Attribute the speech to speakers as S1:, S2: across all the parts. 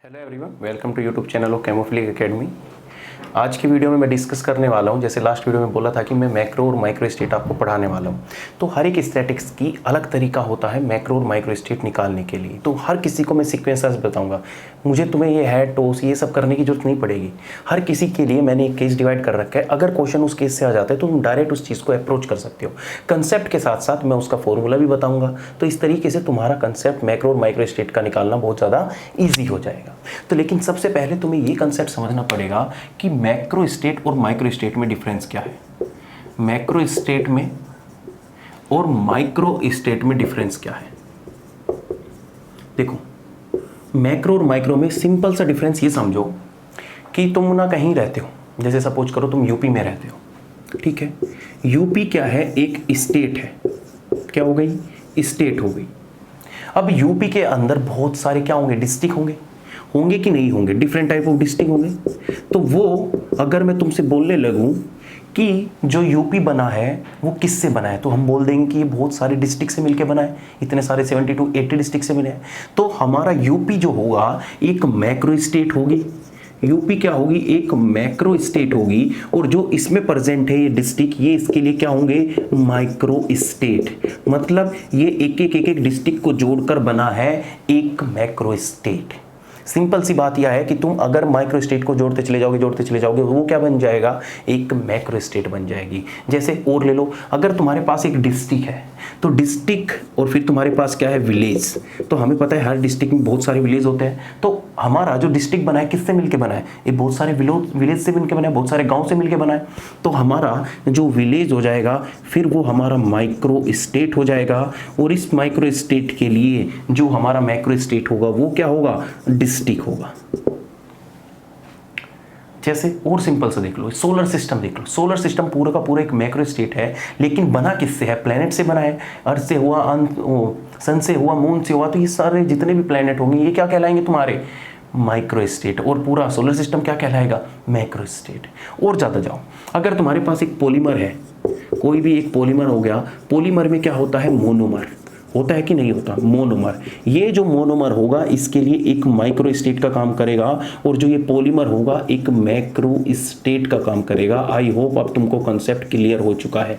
S1: Hello everyone, welcome to YouTube channel of camouflage academy. आज की video में मैं डिस्कस करने वाला हूं, जैसे लास्ट वीडियो में बोला था कि मैं मैक्रो और माइक्रो स्टेट आपको पढ़ाने वाला हूं। तो हर एक स्टैटिक्स की अलग तरीका होता है मैक्रो और माइक्रो स्टेट निकालने के लिए। तो हर किसी को मैं सीक्वेंसेस बताऊंगा, मुझे तुम्हें ये है टोस ये सब करने की जरूरत नहीं पड़ेगी। हर किसी के लिए मैंने एक केस डिवाइड कर रखा है। अगर क्वेश्चन उस केस से आ जाता है तो तुम डायरेक्ट उस चीज़ को अप्रोच कर सकते हो। कंसेप्ट के साथ साथ मैं उसका फॉर्मूला भी बताऊंगा। तो इस तरीके से तुम्हारा कंसेप्ट मैक्रो और माइक्रो स्टेट का निकालना बहुत ज़्यादा ईजी हो जाएगा। तो लेकिन सबसे पहले तुम्हें ये कंसेप्ट समझना पड़ेगा कि मैक्रो स्टेट और माइक्रो स्टेट में डिफरेंस क्या है। मैक्रो स्टेट में और माइक्रो स्टेट में डिफरेंस क्या है। देखो, मैक्रो और माइक्रो में सिंपल सा डिफरेंस ये समझो कि तुम ना कहीं रहते हो, जैसे सपोज करो तुम यूपी में रहते हो, ठीक है। यूपी क्या है, एक स्टेट है। क्या हो गई, स्टेट हो गई। अब यूपी के अंदर बहुत सारे क्या होंगे, डिस्ट्रिक्ट होंगे। होंगे कि नहीं होंगे, डिफरेंट टाइप ऑफ डिस्ट्रिक्ट होंगे। तो वो अगर मैं तुमसे बोलने लगूं कि जो यूपी बना है वो किससे बना है, तो हम बोल देंगे कि ये बहुत सारे डिस्ट्रिक्ट से मिलकर बना है। इतने सारे 72 80 डिस्ट्रिक्ट से मिले हैं। तो हमारा यूपी जो होगा एक मैक्रो स्टेट होगी। यूपी क्या होगी, एक मैक्रो स्टेट होगी। और जो इसमें प्रेजेंट है ये डिस्ट्रिक्ट, ये इसके लिए क्या होंगे, माइक्रो स्टेट। मतलब ये एक डिस्ट्रिक्ट को जोड़कर बना है एक मैक्रो स्टेट। सिंपल सी बात यह है कि तुम अगर माइक्रो स्टेट को जोड़ते चले जाओगे वो क्या बन जाएगा, एक मैक्रो स्टेट बन जाएगी। जैसे और ले लो, अगर तुम्हारे पास एक डिस्ट्रिक्ट है तो डिस्ट्रिक्ट और फिर तुम्हारे पास क्या है, विलेज। तो हमें पता है हर डिस्ट्रिक्ट में बहुत सारे विलेज होते हैं। तो हमारा जो डिस्ट्रिक्ट बना है किससे मिलकर बना है, ये बहुत सारे विलेज से मिलकर बना है, बहुत सारे गाँव से मिलकर बना है। तो हमारा जो विलेज हो जाएगा फिर वो हमारा माइक्रो स्टेट हो जाएगा। और इस माइक्रो स्टेट के लिए जो हमारा मैक्रो स्टेट होगा वो क्या होगा, डिस्ट्रिक्ट होगा। जैसे और सिंपल से देख लो, सोलर सिस्टम देख लो। सोलर सिस्टम पूरा का पूरा एक मैक्रो स्टेट है, लेकिन बना किससे है, प्लेनेट से बना है। अर्थ से हुआ, सन से हुआ, मून से हुआ। तो ये सारे जितने भी प्लेनेट होंगे ये क्या कहलाएंगे, तुम्हारे माइक्रो स्टेट। और पूरा सोलर सिस्टम क्या कहलाएगा, मैक्रो स्टेट। और ज़्यादा जाओ, अगर तुम्हारे पास एक पॉलीमर है, कोई भी एक पॉलीमर हो गया, पॉलीमर में क्या होता है, मोनोमर होता है कि नहीं होता, मोनोमर। ये जो मोनोमर होगा इसके लिए एक माइक्रो स्टेट का काम करेगा, और जो ये पॉलीमर होगा एक मैक्रो स्टेट का काम करेगा। आई होप अब तुमको कंसेप्ट क्लियर हो चुका है।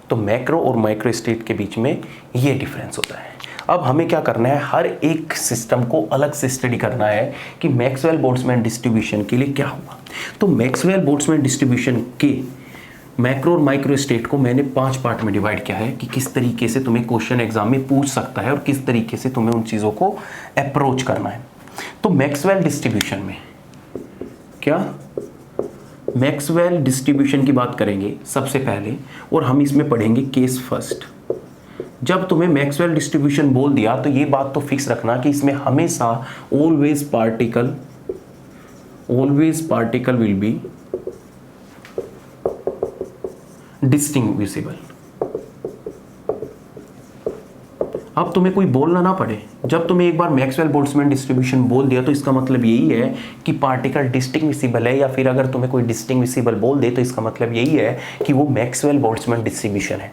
S1: तो मैक्रो और माइक्रो स्टेट के बीच में ये डिफरेंस होता है। अब हमें क्या करना है, हर एक सिस्टम को अलग से स्टडी करना है कि मैक्सवेल बोल्ट्जमैन डिस्ट्रीब्यूशन के लिए क्या हुआ। तो मैक्सवेल बोल्ट्जमैन डिस्ट्रीब्यूशन के मैक्रो और माइक्रो स्टेट को मैंने 5 पार्ट में डिवाइड किया है कि किस तरीके से तुम्हें क्वेश्चन एग्जाम में पूछ सकता है और किस तरीके से तुम्हें उन चीज़ों को अप्रोच करना है। तो मैक्सवेल डिस्ट्रीब्यूशन में क्या, मैक्सवेल डिस्ट्रीब्यूशन की बात करेंगे सबसे पहले, और हम इसमें पढ़ेंगे केस फर्स्ट। जब तुम्हें मैक्सवेल डिस्ट्रीब्यूशन बोल दिया तो ये बात तो फिक्स रखना कि इसमें हमेशा ऑलवेज पार्टिकल विल बी डिस्टिंग्विशिबल। अब तुम्हें कोई बोलना ना पड़े, जब तुम्हें एक बार मैक्सवेल बोल्ट्जमैन डिस्ट्रीब्यूशन बोल दिया तो इसका मतलब यही है कि पार्टिकल डिस्टिंग्विशिबल है, या फिर अगर तुम्हें कोई डिस्टिंग्विशिबल बोल दे तो इसका मतलब यही है कि वो मैक्सवेल बोल्ट्जमैन डिस्ट्रीब्यूशन है।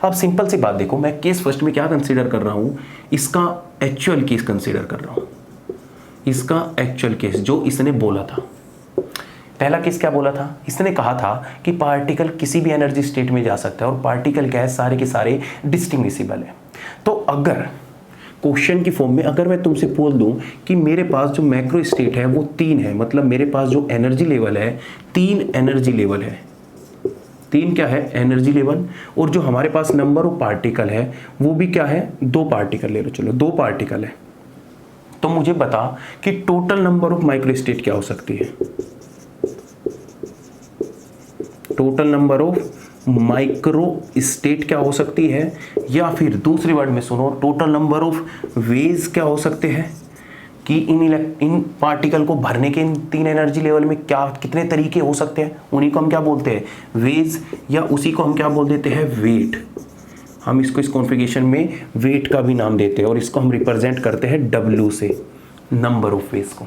S1: अब सिंपल सी बात देखो, मैं केस फर्स्ट में क्या कंसीडर कर रहा हूं, इसका एक्चुअल केस कंसीडर कर रहा हूं। इसका एक्चुअल केस जो इसने बोला था, पहला केस क्या बोला था, इसने कहा था कि पार्टिकल किसी भी एनर्जी स्टेट में जा सकता है, और पार्टिकल क्या है, सारे के सारे डिस्टिंग्विशिबल है। तो अगर क्वेश्चन की फॉर्म में अगर मैं तुमसे बोल दूं कि मेरे पास जो मैक्रो स्टेट है वो 3 है, मतलब मेरे पास जो एनर्जी लेवल है 3 एनर्जी लेवल है। 3 क्या है, एनर्जी लेवल। और जो हमारे पास नंबर ऑफ पार्टिकल है वो भी क्या है, 2 पार्टिकल ले लो, चलो 2 पार्टिकल है। तो मुझे बता कि total number of micro state क्या हो सकती है। Total number of micro state क्या हो सकती है, या फिर दूसरी वर्ड में सुनो, टोटल नंबर ऑफ वेज क्या हो सकते हैं कि इन पार्टिकल को भरने के इन 3 एनर्जी लेवल में क्या कितने तरीके हो सकते हैं, उन्हीं को हम क्या बोलते हैं, वेज, या उसी को हम क्या बोल देते हैं, वेट। हम इसको इस कॉन्फ़िगरेशन में वेट का भी नाम देते हैं, और इसको हम रिप्रेजेंट करते हैं W से, नंबर ऑफ वेज को।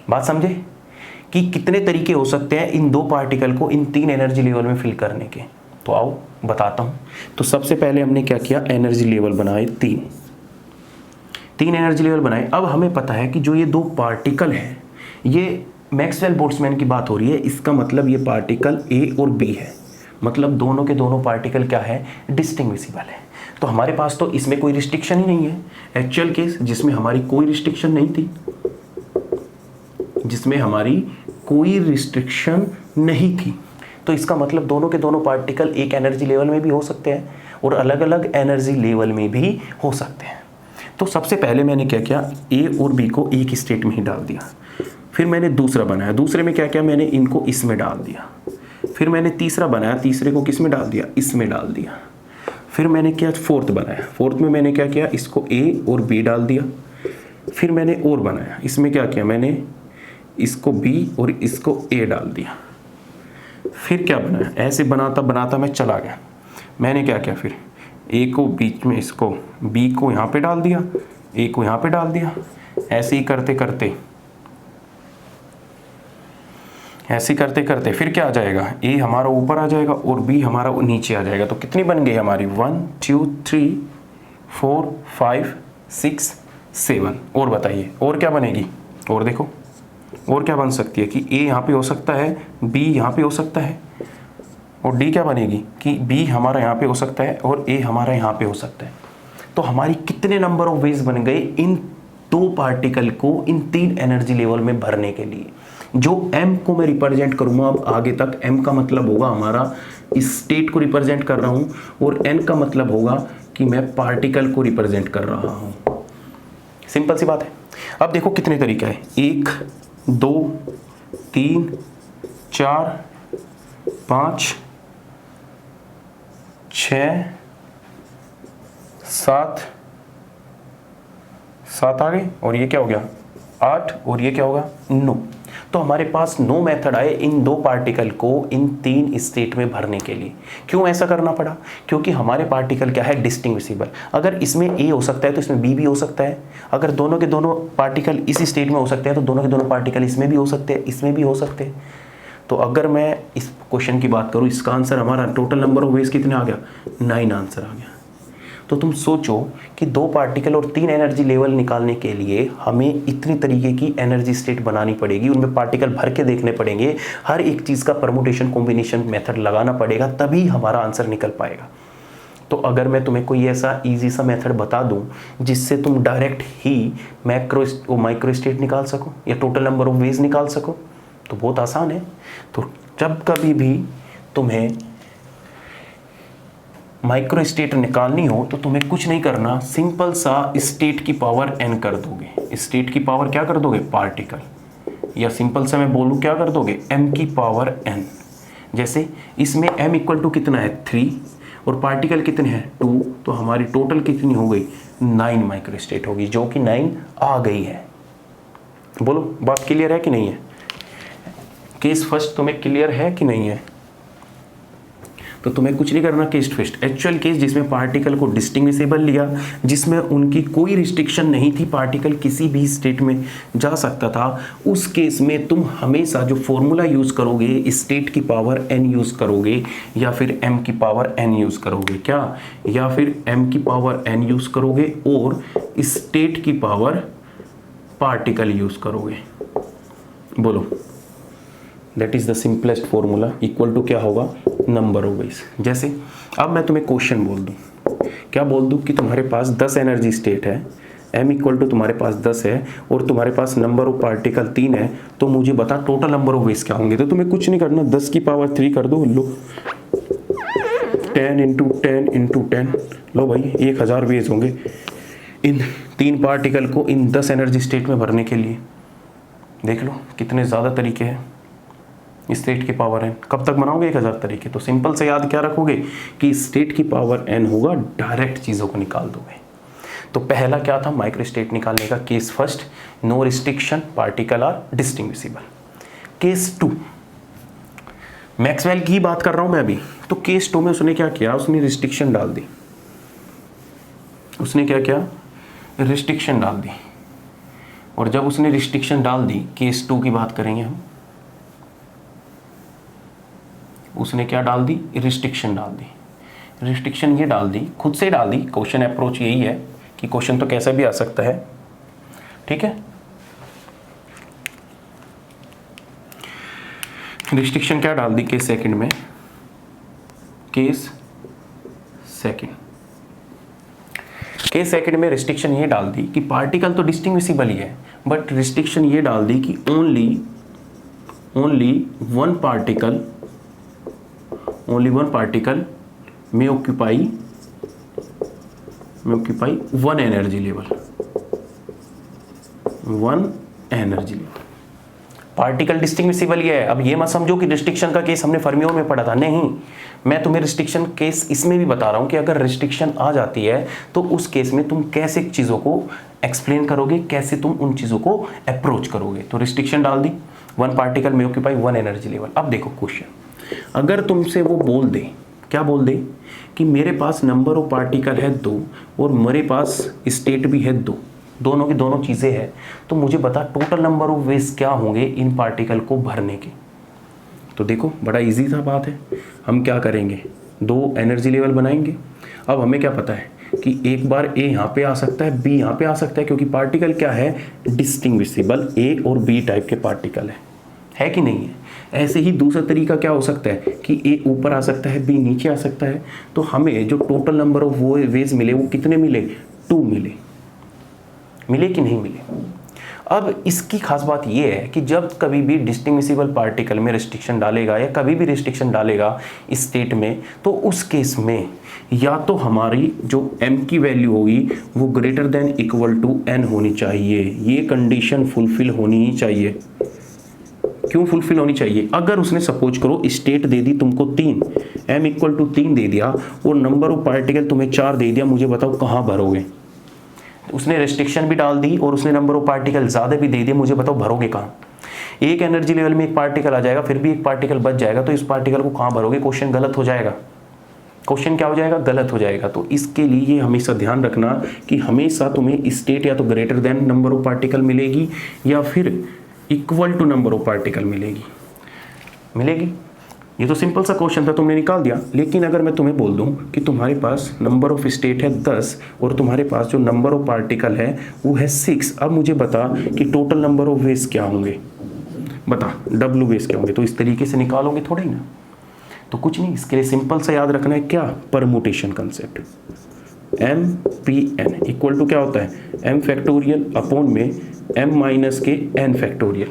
S1: बात समझे कि कितने तरीके हो सकते हैं इन 2 पार्टिकल को इन 3 एनर्जी लेवल में फिल करने के। तो आओ बताता हूं। तो सबसे पहले हमने क्या किया, एनर्जी लेवल बनाए 3। तीन एनर्जी लेवल बनाए। अब हमें पता है कि जो ये दो पार्टिकल हैं, ये मैक्सवेल बोल्ट्जमैन की बात हो रही है, इसका मतलब ये पार्टिकल ए और बी है, मतलब दोनों के दोनों पार्टिकल क्या है, डिस्टिंग्विशिबल है। तो हमारे पास तो इसमें कोई रिस्ट्रिक्शन ही नहीं है। एक्चुअल केस जिसमें हमारी कोई रिस्ट्रिक्शन नहीं थी, जिसमें हमारी कोई रिस्ट्रिक्शन नहीं थी, तो इसका मतलब दोनों के दोनों पार्टिकल एक एनर्जी लेवल में भी हो सकते हैं और अलग अलग एनर्जी लेवल में भी हो सकते हैं। तो सबसे पहले मैंने क्या किया, ए और बी को एक स्टेट में ही डाल दिया। फिर मैंने दूसरा बनाया, दूसरे में क्या किया, मैंने इनको इसमें डाल दिया। फिर मैंने तीसरा बनाया, तीसरे को किस में डाल दिया, इसमें डाल दिया। फिर मैंने क्या, फोर्थ बनाया, फोर्थ में मैंने क्या किया, इसको ए और बी डाल दिया। फिर मैंने और बनाया, इसमें क्या किया, मैंने इसको बी और इसको ए डाल दिया। फिर क्या बनाया, ऐसे बनाता बनाता मैं चला गया। मैंने क्या किया, फिर ए को बीच में, इसको बी को यहाँ पे डाल दिया, ए को यहाँ पे डाल दिया। ऐसे ही करते करते फिर क्या आ जाएगा, ए हमारा ऊपर आ जाएगा और बी हमारा नीचे आ जाएगा। तो कितनी बन गई हमारी, 1 2 3 4 5 6 7। और बताइए और क्या बनेगी, और देखो और क्या बन सकती है कि ए यहाँ पे हो सकता है, बी यहाँ पे हो सकता है, और डी क्या बनेगी कि बी हमारा यहाँ पे हो सकता है और ए हमारा यहाँ पे हो सकता है। तो हमारी कितने नंबर ऑफ वेज बन गए इन दो पार्टिकल को इन तीन एनर्जी लेवल में भरने के लिए। जो m को मैं रिप्रेजेंट करूँगा अब आगे तक, m का मतलब होगा हमारा स्टेट को रिप्रेजेंट कर रहा हूँ, और n का मतलब होगा कि मैं पार्टिकल को रिप्रेजेंट कर रहा हूँ। सिंपल सी बात है। अब देखो कितने तरीके हैं, 1 2 3 4 5 6 7 7 आ गए, और ये क्या हो गया 8, और ये क्या होगा 9। तो हमारे पास 9 मेथड आए इन दो पार्टिकल को इन तीन स्टेट में भरने के लिए। क्यों ऐसा करना पड़ा, क्योंकि हमारे पार्टिकल क्या है, डिस्टिंग्विशिबल। अगर इसमें ए हो सकता है तो इसमें बी भी हो सकता है। अगर दोनों के दोनों पार्टिकल इस स्टेट में हो सकते हैं तो दोनों के दोनों पार्टिकल इसमें भी हो सकते हैं, इसमें भी हो सकते हैं। तो अगर मैं इस क्वेश्चन की बात करूँ, इसका आंसर हमारा टोटल नंबर ऑफ वेज कितने आ गया, 9 आंसर आ गया। तो तुम सोचो कि दो पार्टिकल और तीन एनर्जी लेवल निकालने के लिए हमें इतनी तरीके की एनर्जी स्टेट बनानी पड़ेगी, उनमें पार्टिकल भर के देखने पड़ेंगे, हर एक चीज़ का परमुटेशन कॉम्बिनेशन मेथड लगाना पड़ेगा, तभी हमारा आंसर निकल पाएगा। तो अगर मैं तुम्हें कोई ऐसा इजी सा मेथड बता दूं जिससे तुम डायरेक्ट ही माइक्रो स्टेट निकाल सको या टोटल नंबर ऑफ वेज निकाल सको, तो बहुत आसान है। तो जब कभी भी तुम्हें माइक्रो स्टेट निकालनी हो तो तुम्हें कुछ नहीं करना, सिंपल सा स्टेट की पावर n कर दोगे। स्टेट की पावर क्या कर दोगे, पार्टिकल, या सिंपल सा मैं बोलूँ क्या कर दोगे, m की पावर n। जैसे इसमें m इक्वल टू कितना है 3 और पार्टिकल कितने हैं 2, तो हमारी टोटल कितनी हो गई 9 माइक्रो स्टेट होगी, जो कि 9 आ गई है। बोलो बात क्लियर है कि नहीं है, केस फर्स्ट तुम्हें क्लियर है कि नहीं है। तो तुम्हें कुछ नहीं करना, केस फर्स्ट एक्चुअल केस जिसमें पार्टिकल को डिस्टिंग्विशिबल लिया, जिसमें उनकी कोई रिस्ट्रिक्शन नहीं थी, पार्टिकल किसी भी स्टेट में जा सकता था, उस केस में तुम हमेशा जो फॉर्मूला यूज करोगे स्टेट की पावर n यूज करोगे या फिर m की पावर n यूज करोगे, क्या, या फिर m की पावर n यूज करोगे और स्टेट की पावर पार्टिकल यूज करोगे। बोलो, that is the simplest formula. Equal to क्या होगा, नंबर ऑफ वेज। जैसे अब मैं तुम्हें क्वेश्चन बोल दूं, क्या बोल दूं कि तुम्हारे पास 10 एनर्जी स्टेट है, m इक्वल टू तुम्हारे पास 10 है और तुम्हारे पास नंबर ऑफ पार्टिकल 3 है, तो मुझे बता टोटल नंबर ऑफ वेज क्या होंगे। तो तुम्हें कुछ नहीं करना, 10 की पावर 3 कर दो, लो 10 इंटू 10 इंटू 10, लो भाई 1000 वेज होंगे इन तीन पार्टिकल को इन 10 एनर्जी स्टेट में भरने के लिए। देख लो कितने ज़्यादा तरीके हैं, स्टेट की पावर n। कब तक बनाओगे 1000 तरीके। तो सिंपल से याद क्या रखोगे कि स्टेट की पावर n होगा, डायरेक्ट चीज़ों को निकाल दोगे। तो पहला क्या था, माइक्रो स्टेट निकालने का case first, no restriction, particle are distinguishable. Case 2, Maxwell की बात कर रहा हूं मैं अभी। तो केस 2 में उसने क्या किया, उसने रिस्ट्रिक्शन डाल दी। उसने क्या किया, रिस्ट्रिक्शन डाल दी। और जब उसने रिस्ट्रिक्शन डाल दी, केस 2 की बात करेंगे हम, उसने क्या डाल दी, रिस्ट्रिक्शन डाल दी। रिस्ट्रिक्शन ये डाल दी, खुद से डाल दी, क्वेश्चन अप्रोच यही है कि क्वेश्चन तो कैसा भी आ सकता है, ठीक है। रिस्ट्रिक्शन क्या डाल दी केस सेकंड में, केस सेकंड में रिस्ट्रिक्शन ये डाल दी कि पार्टिकल तो डिस्टिंग्विशिबल ही है, बट रिस्ट्रिक्शन ये डाल दी कि only one particle may occupy one energy level, particle distinguishable ही है। अब ये मत समझो कि रिस्ट्रिक्शन का केस हमने फर्मिओ में पढ़ा था, नहीं, मैं तुम्हें रिस्ट्रिक्शन केस इसमें भी बता रहा हूं कि अगर रिस्ट्रिक्शन आ जाती है तो उस केस में तुम कैसे चीज़ों को एक्सप्लेन करोगे, कैसे तुम उन चीज़ों को अप्रोच करोगे। तो रिस्ट्रिक्शन डाल दी, वन पार्टिकल में ऑक्यूपाई वन एनर्जी लेवल। अब देखो क्वेश्चन, अगर तुमसे वो बोल दे, क्या बोल दे कि मेरे पास नंबर ऑफ पार्टिकल है 2 और मेरे पास स्टेट भी है 2, दोनों की दोनों चीज़ें हैं, तो मुझे बता टोटल नंबर ऑफ वेज क्या होंगे इन पार्टिकल को भरने के। तो देखो बड़ा इजी सा बात है, हम क्या करेंगे, 2 एनर्जी लेवल बनाएंगे। अब हमें क्या पता है कि एक बार ए यहाँ पे आ सकता है, बी यहाँ पे आ सकता है, क्योंकि पार्टिकल क्या है, डिस्टिंग्विशिबल ए और बी टाइप के पार्टिकल है कि नहीं है। ऐसे ही दूसरा तरीका क्या हो सकता है कि ए ऊपर आ सकता है, बी नीचे आ सकता है। तो हमें जो टोटल नंबर ऑफ वो वेज मिले वो कितने मिले, 2 मिले कि नहीं मिले। अब इसकी खास बात ये है कि जब कभी भी डिस्टिंग्विशिबल पार्टिकल में रिस्ट्रिक्शन डालेगा या कभी भी रिस्ट्रिक्शन डालेगा इस स्टेट में, तो उस केस में या तो हमारी जो m की वैल्यू होगी वो greater than equal to n होनी चाहिए, ये कंडीशन फुलफिल होनी ही चाहिए। क्यों फुलफिल होनी चाहिए, अगर उसने सपोज करो स्टेट दे दी तुमको 3, m इक्वल टू 3 दे दिया और नंबर ऑफ पार्टिकल तुम्हें 4 दे दिया, मुझे बताओ कहाँ भरोगे। उसने रेस्ट्रिक्शन भी डाल दी और उसने नंबर ऑफ पार्टिकल ज़्यादा भी दे दिए, मुझे बताओ भरोगे कहाँ। एक एनर्जी लेवल में एक पार्टिकल आ जाएगा, फिर भी एक पार्टिकल बच जाएगा, तो इस पार्टिकल को कहाँ भरोगे, क्वेश्चन गलत हो जाएगा। क्वेश्चन क्या हो जाएगा, गलत हो जाएगा। तो इसके लिए हमेशा ध्यान रखना कि हमेशा तुम्हें स्टेट या तो greater than number of particle मिलेगी या फिर equal to number of particle मिलेगी। ये तो सिंपल सा क्वेश्चन था, तुमने निकाल दिया। लेकिन अगर मैं तुम्हें बोल दूं कि तुम्हारे पास नंबर ऑफ स्टेट है 10 और तुम्हारे पास जो नंबर ऑफ पार्टिकल है वो है 6, अब मुझे बता कि टोटल नंबर ऑफ वेज क्या होंगे, बता डब्ल्यू वेज क्या होंगे। तो इस तरीके से निकालोगे थोड़े ही ना, तो कुछ नहीं, इसके लिए सिंपल सा याद रखना है क्या, permutation concept. M P N equal to क्या होता है, एम फैक्टोरियल अपॉन में एम माइनस के एन फैक्टोरियल।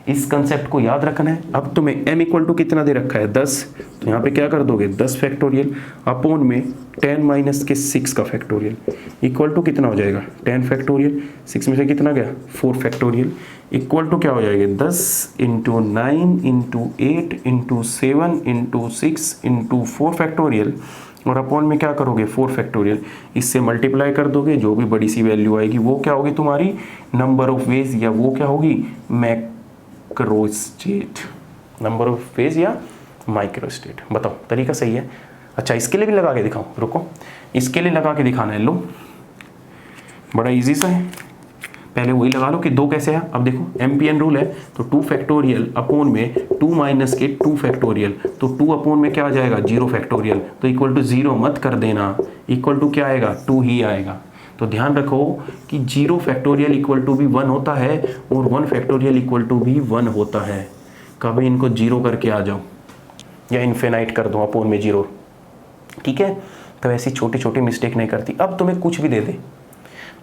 S1: इस कंसेप्ट को याद रखना है। अब तुम्हें m इक्वल टू कितना दे रखा है 10, तो यहाँ पे क्या कर दोगे 10 फैक्टोरियल अपॉन में 10 माइनस के 6 का फैक्टोरियल इक्वल टू कितना हो जाएगा 10 फैक्टोरियल, 6 में से कितना गया 4 फैक्टोरियल इक्वल टू क्या हो जाएगा 10 into 9 into 8 into 7 into 6 into 4 factorial और अपॉन में क्या करोगे 4 फैक्टोरियल। इससे मल्टीप्लाई कर दोगे, जो भी बड़ी सी वैल्यू आएगी वो क्या होगी तुम्हारी नंबर ऑफ वेज, या वो क्या होगी मैक्रोस्टेट, नंबर ऑफ फेज या माइक्रोस्टेट। बताओ तरीका सही है। अच्छा इसके लिए भी लगा के दिखाऊं, रुको इसके लिए लगा के दिखाना है। लो बड़ा इजी सा है, पहले वही लगा लो कि 2 कैसे है। अब देखो एमपीएन रूल है, तो 2 फैक्टोरियल अपॉन में 2 माइनस के 2 फैक्टोरियल, तो 2 अपॉन में क्या आ जाएगा 0 फैक्टोरियल, तो इक्वल टू 0 मत कर देना, इक्वल टू क्या आएगा 2 ही आएगा। तो ध्यान रखो कि 0 फैक्टोरियल इक्वल टू भी 1 होता है और 1 फैक्टोरियल इक्वल टू भी 1 होता है। कभी इनको 0 करके आ जाओ या इन्फिनाइट कर दो अपॉन में 0, ठीक है। तो ऐसी छोटी छोटी मिस्टेक नहीं करती। अब तुम्हें कुछ भी दे दे,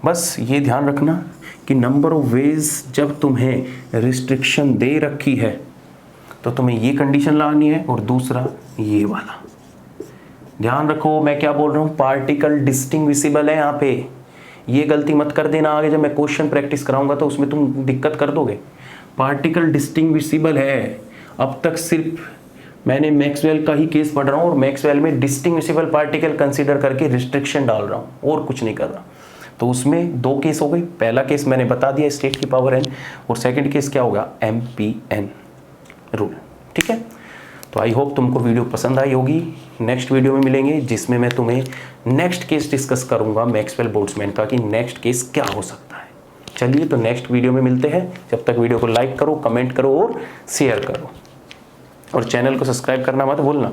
S1: बस ये ध्यान रखना कि नंबर ऑफ वेज जब तुम्हें रिस्ट्रिक्शन दे रखी है तो तुम्हें ये कंडीशन लानी है और दूसरा ये वाला। ध्यान रखो मैं क्या बोल रहा हूँ, पार्टिकल डिस्टिंग्विशिबल है यहाँ पे, ये गलती मत कर देना। आगे जब मैं क्वेश्चन प्रैक्टिस कराऊंगा तो उसमें तुम दिक्कत कर दोगे। पार्टिकल डिस्टिंग्विशिबल है। अब तक सिर्फ मैंने मैक्सवेल का ही केस पढ़ रहा हूँ और मैक्सवेल में डिस्टिंग्विशिबल पार्टिकल कंसीडर करके रिस्ट्रिक्शन डाल रहा हूँ और कुछ नहीं कर रहा। तो उसमें 2 केस हो गए। पहला केस मैंने बता दिया स्टेट की पावर n, और सेकंड केस क्या होगा MPN रूल, ठीक है। तो आई होप तुमको वीडियो पसंद आई होगी। नेक्स्ट वीडियो में मिलेंगे जिसमें मैं तुम्हें नेक्स्ट केस डिस्कस करूंगा मैक्सवेल बोल्ट्जमैन का, कि नेक्स्ट केस क्या हो सकता है। चलिए तो नेक्स्ट वीडियो में मिलते हैं। जब तक वीडियो को लाइक करो, कमेंट करो और शेयर करो, और चैनल को सब्सक्राइब करना मत भूलना।